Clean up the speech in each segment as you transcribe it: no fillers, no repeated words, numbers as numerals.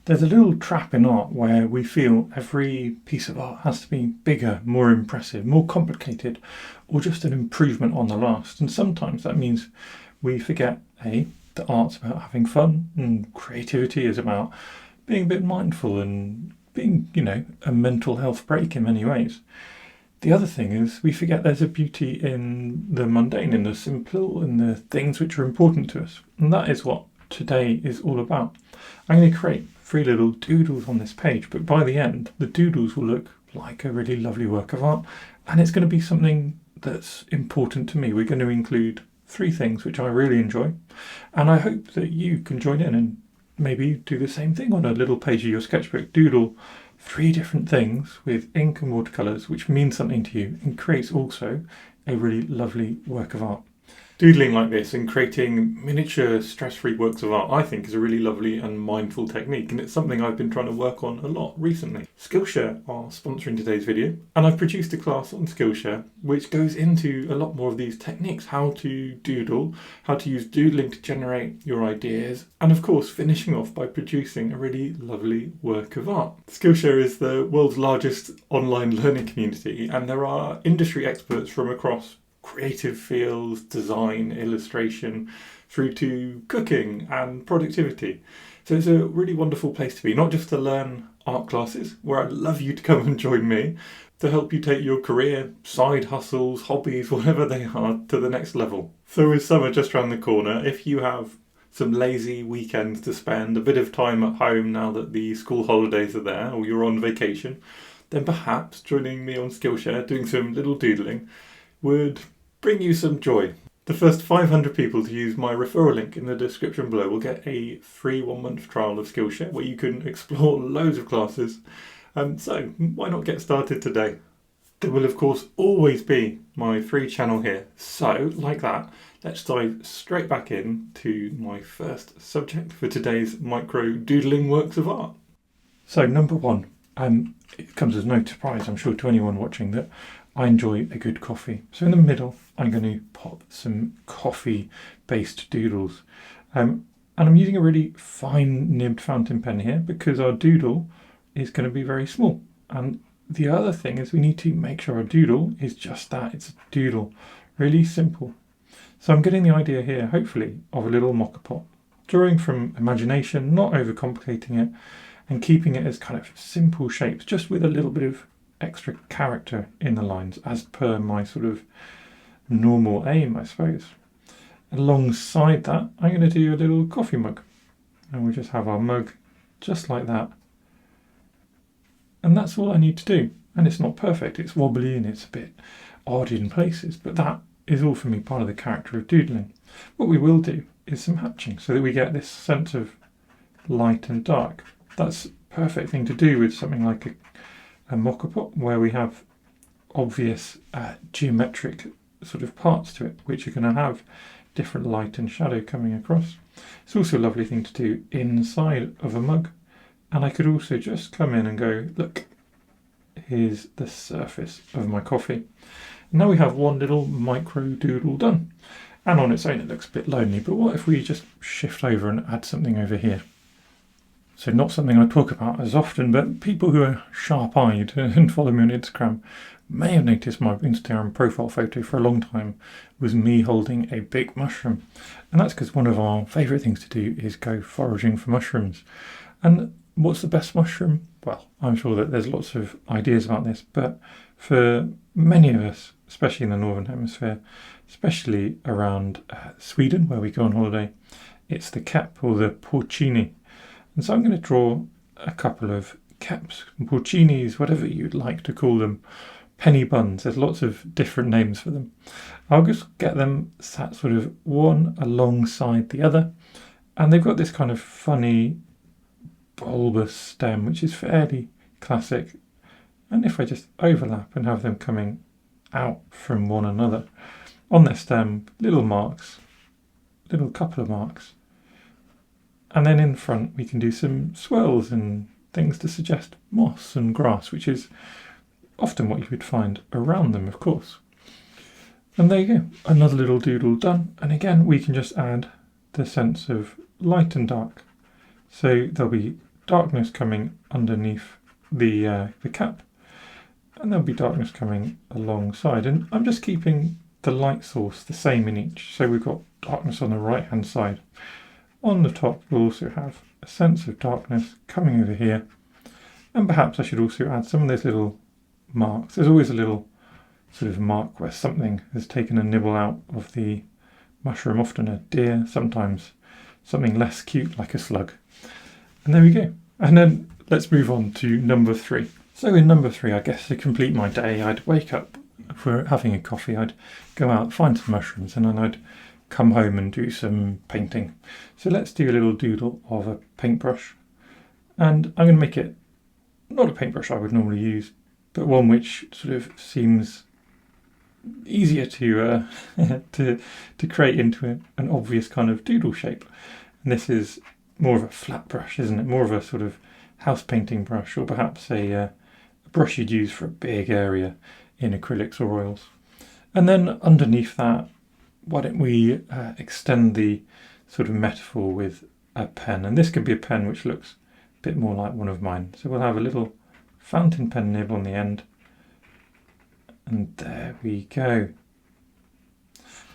There's a little trap in art where we feel every piece of art has to be bigger, more impressive, more complicated, or just an improvement on the last. And sometimes that means we forget, that art's about having fun, and creativity is about being a bit mindful and being, a mental health break in many ways. The other thing is we forget there's a beauty in the mundane, in the simple, in the things which are important to us. And that is what today is all about. I'm going to create 3 little doodles on this page, but by the end, the doodles will look like a really lovely work of art, and it's going to be something that's important to me. We're going to include 3 things which I really enjoy, and I hope that you can join in and maybe do the same thing on a little page of your sketchbook. Doodle 3 different things with ink and watercolours which mean something to you and creates also a really lovely work of art. Doodling like this and creating miniature stress-free works of art I think is a really lovely and mindful technique, and it's something I've been trying to work on a lot recently. SkillShare are sponsoring today's video, and I've produced a class on SkillShare which goes into a lot more of these techniques: how to doodle, how to use doodling to generate your ideas, and of course finishing off by producing a really lovely work of art. SkillShare is the world's largest online learning community, and there are industry experts from across creative fields, design, illustration, through to cooking and productivity. So it's a really wonderful place to be, not just to learn art classes, where I'd love you to come and join me, to help you take your career, side hustles, hobbies, whatever they are, to the next level. So with summer just around the corner, if you have some lazy weekends to spend, a bit of time at home now that the school holidays are there, or you're on vacation, then perhaps joining me on Skillshare, doing some little doodling, would bring you some joy. The first 500 people to use my referral link in the description below will get a free 1-month trial of Skillshare where you can explore loads of classes. So why not get started today? There will of course always be my free channel here. So like that, let's dive straight back in to my first subject for today's micro doodling works of art. So number 1, it comes as no surprise, I'm sure, to anyone watching, that I enjoy a good coffee. So in the middle, I'm going to pop some coffee-based doodles. And I'm using a really fine nibbed fountain pen here because our doodle is going to be very small. And the other thing is we need to make sure our doodle is just that. It's a doodle, really simple. So I'm getting the idea here, hopefully, of a little mocha pot. Drawing from imagination, not overcomplicating it, and keeping it as kind of simple shapes, just with a little bit of extra character in the lines as per my sort of normal aim, I suppose. Alongside that, I'm going to do a little coffee mug, and we'll just have our mug just like that, and that's all I need to do. And it's not perfect, it's wobbly and it's a bit odd in places, but that is all for me part of the character of doodling. What we will do is some hatching so that we get this sense of light and dark. That's a perfect thing to do with something like a mocha pot, where we have obvious geometric sort of parts to it which are going to have different light and shadow coming across. It's also a lovely thing to do inside of a mug, and I could also just come in and go, look, here's the surface of my coffee. And now we have one little micro doodle done, and on its own it looks a bit lonely, but what if we just shift over and add something over here? So not something I talk about as often, but people who are sharp-eyed and follow me on Instagram may have noticed my Instagram profile photo for a long time was me holding a big mushroom. And that's because one of our favourite things to do is go foraging for mushrooms. And what's the best mushroom? Well, I'm sure that there's lots of ideas about this, but for many of us, especially in the Northern Hemisphere, especially around Sweden where we go on holiday, it's the kep or the porcini. And so I'm going to draw a couple of keps, porcinis, whatever you'd like to call them, penny buns. There's lots of different names for them. I'll just get them sat sort of one alongside the other, and they've got this kind of funny bulbous stem which is fairly classic. And if I just overlap and have them coming out from one another on their stem, little marks, little couple of marks. And then in front we can do some swirls and things to suggest moss and grass, which is often what you would find around them, of course. And there you go, another little doodle done. And again, we can just add the sense of light and dark. So there'll be darkness coming underneath the cap, and there'll be darkness coming alongside. And I'm just keeping the light source the same in each. So we've got darkness on the right hand side. On the top we'll also have a sense of darkness coming over here, and perhaps I should also add some of those little marks. There's always a little sort of mark where something has taken a nibble out of the mushroom, often a deer, sometimes something less cute like a slug. And there we go. And then let's move on to number 3. So in number 3, I guess to complete my day, I'd wake up for having a coffee, I'd go out, find some mushrooms, and then I'd come home and do some painting. So let's do a little doodle of a paintbrush. And I'm going to make it not a paintbrush I would normally use, but one which sort of seems easier to to create into an obvious kind of doodle shape. And this is more of a flat brush, isn't it? More of a sort of house painting brush, or perhaps a brush you'd use for a big area in acrylics or oils. And then underneath that, why don't we extend the sort of metaphor with a pen. And this could be a pen which looks a bit more like one of mine. So we'll have a little fountain pen nib on the end. And there we go.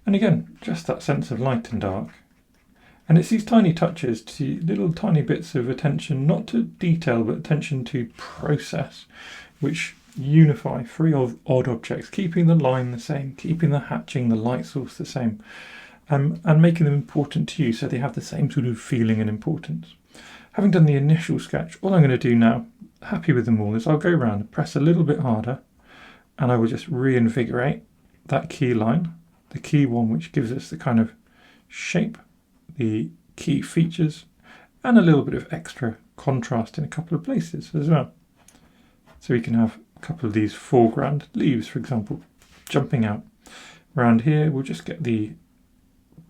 And again, just that sense of light and dark. And it's these tiny touches, to little tiny bits of attention, not to detail, but attention to process, which unify 3 odd objects, keeping the line the same, keeping the hatching, the light source the same, and making them important to you so they have the same sort of feeling and importance. Having done the initial sketch, all I'm going to do now, happy with them all, is I'll go around and press a little bit harder, and I will just reinvigorate that key line, the key one which gives us the kind of shape, the key features, and a little bit of extra contrast in a couple of places as well. So we can have a couple of these foreground leaves, for example, jumping out. Around here we'll just get the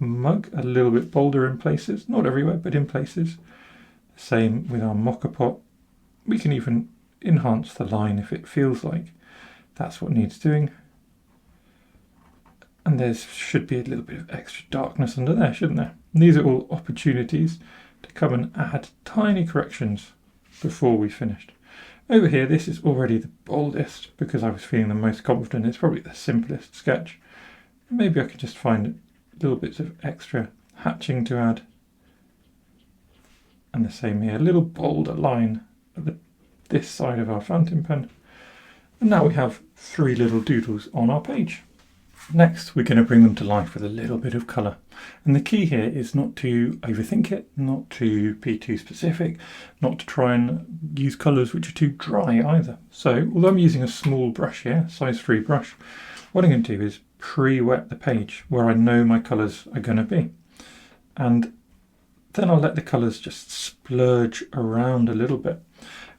mug a little bit bolder in places, not everywhere, but in places. Same with our mocha pot. We can even enhance the line if it feels like that's what needs doing. And there should be a little bit of extra darkness under there, shouldn't there? And these are all opportunities to come and add tiny corrections before we finished. Over here, this is already the boldest because I was feeling the most confident. It's probably the simplest sketch. Maybe I could just find little bits of extra hatching to add. And the same here, a little bolder line at this side of our fountain pen. And now we have 3 little doodles on our page. Next, we're going to bring them to life with a little bit of colour. And the key here is not to overthink it, not to be too specific, not to try and use colours which are too dry either. So, although I'm using a small brush here, size 3 brush, what I'm going to do is pre-wet the page where I know my colours are going to be. And then I'll let the colours just splurge around a little bit.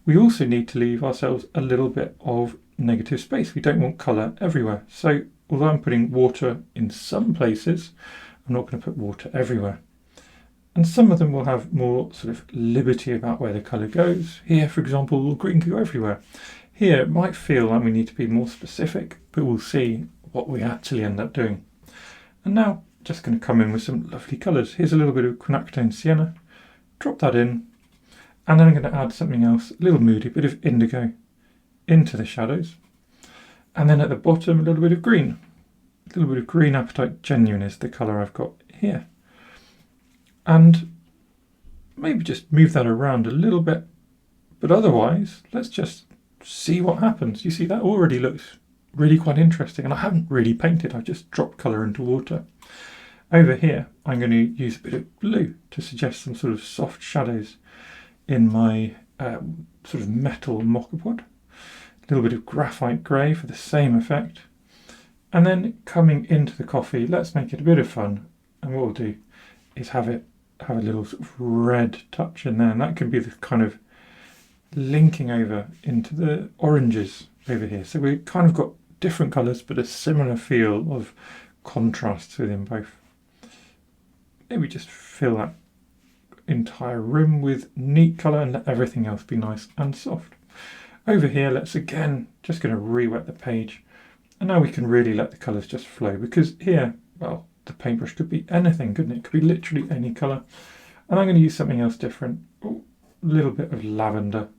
We also need to leave ourselves a little bit of negative space. We don't want colour everywhere. So although I'm putting water in some places, I'm not going to put water everywhere. And some of them will have more sort of liberty about where the colour goes. Here, for example, green can go everywhere. Here, it might feel like we need to be more specific, but we'll see what we actually end up doing. And now, just going to come in with some lovely colours. Here's a little bit of quinacridone sienna. Drop that in. And then I'm going to add something else, a little moody, bit of indigo into the shadows. And then at the bottom, a little bit of green. A little bit of green apatite genuine is the colour I've got here. And maybe just move that around a little bit. But otherwise, let's just see what happens. You see, that already looks really quite interesting. And I haven't really painted, I've just dropped colour into water. Over here, I'm going to use a bit of blue to suggest some sort of soft shadows in my sort of metal mocha pot. A little bit of graphite grey for the same effect. And then coming into the coffee, let's make it a bit of fun. And what we'll do is have a little sort of red touch in there. And that can be the kind of linking over into the oranges over here. So we've kind of got different colours, but a similar feel of contrasts within both. Maybe just fill that entire room with neat colour and let everything else be nice and soft. Over here, let's again, just going to re-wet the page. And now we can really let the colours just flow, because here, well, the paintbrush could be anything, couldn't it? It could be literally any colour. And I'm going to use something else different. Ooh, little bit of lavender,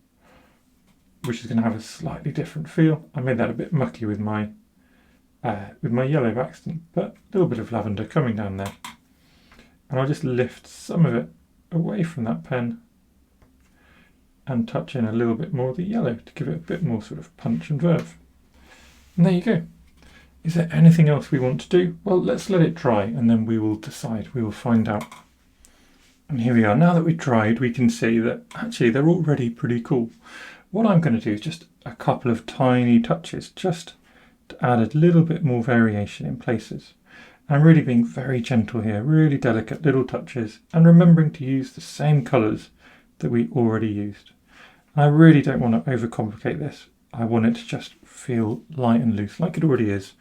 which is going to have a slightly different feel. I made that a bit mucky with my yellow by accident, but a little bit of lavender coming down there. And I'll just lift some of it away from that pen and touch in a little bit more of the yellow to give it a bit more sort of punch and verve. And there you go. Is there anything else we want to do? Well, let's let it dry and then we will decide, we will find out. And here we are. Now that we've dried, we can see that actually they're already pretty cool. What I'm going to do is just a couple of tiny touches, just to add a little bit more variation in places. I'm really being very gentle here, really delicate little touches, and remembering to use the same colours that we already used. I really don't want to overcomplicate this. I want it to just feel light and loose, like it already is.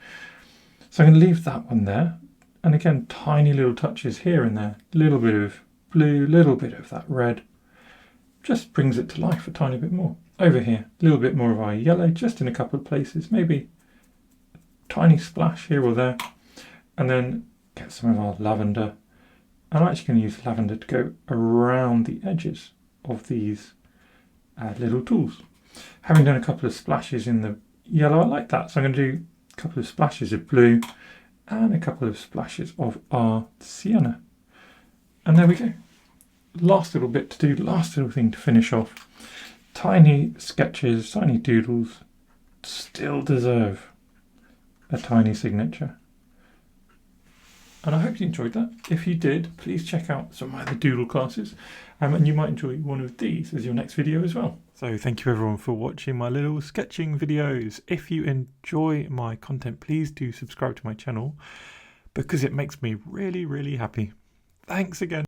So I'm going to leave that one there. And again, tiny little touches here and there. A little bit of blue, little bit of that red. Just brings it to life a tiny bit more. Over here, a little bit more of our yellow, just in a couple of places. Maybe a tiny splash here or there. And then get some of our lavender. I'm actually going to use lavender to go around the edges of these little tools. Having done a couple of splashes in the yellow, I like that. So I'm going to do a couple of splashes of blue and a couple of splashes of our sienna. And there we go. Last little bit to do, last little thing to finish off. Tiny sketches, tiny doodles still deserve a tiny signature. And I hope you enjoyed that. If you did, please check out some of my other Doodle classes, and you might enjoy one of these as your next video as well. So thank you everyone for watching my little sketching videos. If you enjoy my content, please do subscribe to my channel because it makes me really, really happy. Thanks again.